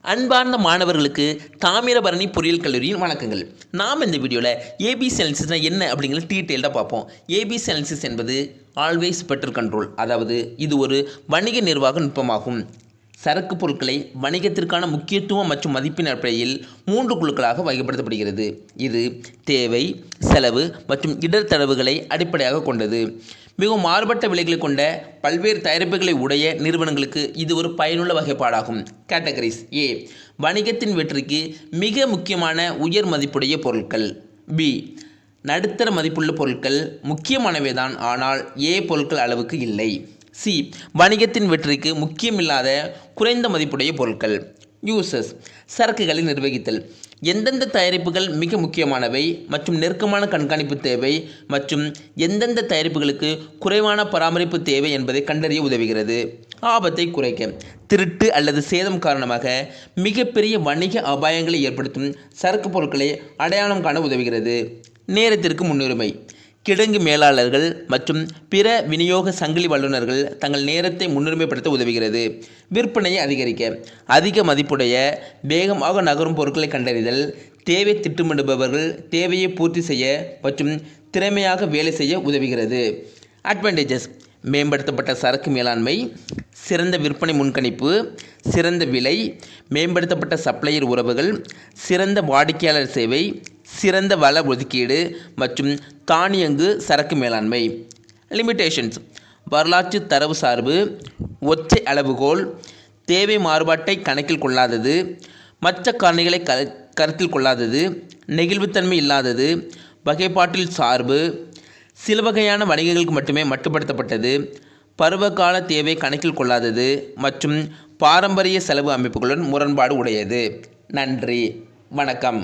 அன்பார்ந்த மாணவர்களுக்கு தாமிரபரணி பொறியியல் கல்லூரியின் வணக்கங்கள். நாம் இந்த வீடியோவில் ஏபிசி அனாலிசிஸ்னால் என்ன அப்படிங்கிற டீட்டெயில்டாக பார்ப்போம். ஏபிசி அனாலிசிஸ் என்பது ஆல்வேஸ் பெட்டர் கண்ட்ரோல், அதாவது இது ஒரு வணிக நிர்வாக நுட்பமாகும். சரக்கு பொருட்களை வணிகத்திற்கான முக்கியத்துவம் மற்றும் மதிப்பின் அடிப்படையில் 3 குழுக்களாக வகைப்படுத்தப்படுகிறது. இது தேவை, செலவு மற்றும் இடர் தரவுகளை அடிப்படையாக கொண்டது. மிகவும் மாறுபட்ட விலைகளை கொண்ட பல்வேறு தயாரிப்புகளை உடைய நிறுவனங்களுக்கு இது ஒரு பயனுள்ள வகைப்பாடாகும். கேட்டகரிஸ்: ஏ, வணிகத்தின் வெற்றிக்கு மிக முக்கியமான உயர் மதிப்புடைய பொருட்கள். பி, நடுத்தர மதிப்புள்ள பொருட்கள், முக்கியமானவைதான் ஆனால் ஏ பொருட்கள் அளவுக்கு இல்லை. சி, வணிகத்தின் வெற்றிக்கு முக்கியமில்லாத குறைந்த மதிப்புடைய பொருட்கள். யூசஸ்: சரக்குகளை நிர்வகித்தல், எந்தெந்த தயாரிப்புகள் மிக முக்கியமானவை மற்றும் நெருக்கமான கண்காணிப்பு தேவை மற்றும் எந்தெந்த தயாரிப்புகளுக்கு குறைவான பராமரிப்பு தேவை என்பதை கண்டறிய உதவுகிறது. ஆபத்தை குறைக்க, திருட்டு அல்லது சேதம் காரணமாக மிகப்பெரிய வணிக அபாயங்களை ஏற்படுத்தும் சரக்கு பொருட்களை அடையாளம் காண உதவுகிறது. நேரத்திற்கு முன்னுரிமை, கிடங்கு மேலாளர்கள் மற்றும் பிற விநியோக சங்கிலி வல்லுநர்கள் தங்கள் நேரத்தை முன்னுரிமைப்படுத்த உதவுகிறது. விற்பனையை அதிகரிக்க, அதிக மதிப்புடைய வேகமாக நகரும் பொருட்களை கண்டறிதல், தேவை திட்டமிடுபவர்கள் தேவையை பூர்த்தி செய்ய மற்றும் திறமையாக வேலை செய்ய உதவுகிறது. அட்வான்டேஜஸ்: மேம்படுத்தப்பட்ட சரக்கு மேலாண்மை, சிறந்த விற்பனை முன்கணிப்பு, சிறந்த விலை, மேம்படுத்தப்பட்ட சப்ளையர் உறவுகள், சிறந்த வாடிக்கையாளர் சேவை, சிறந்த வள ஒதுக்கீடு மற்றும் தானியங்கு சரக்கு மேலாண்மை. லிமிடேஷன்ஸ்: வரலாற்று தரவு சார்பு, ஒற்றை அளவுகோல், தேவை மாறுபாட்டை கணக்கில் கொள்ளாதது, மற்ற காரணிகளை கருத்தில் கொள்ளாதது, நெகிழ்வுத்தன்மை இல்லாதது, வகைப்பாட்டில் சார்பு, சில வகையான வணிகங்களுக்கு மட்டுமே மட்டுப்படுத்தப்பட்டது, பருவகால தேவை கணக்கில் கொள்ளாதது மற்றும் பாரம்பரிய செலவு அமைப்புகளுடன் முரண்பாடு உடையது. நன்றி, வணக்கம்.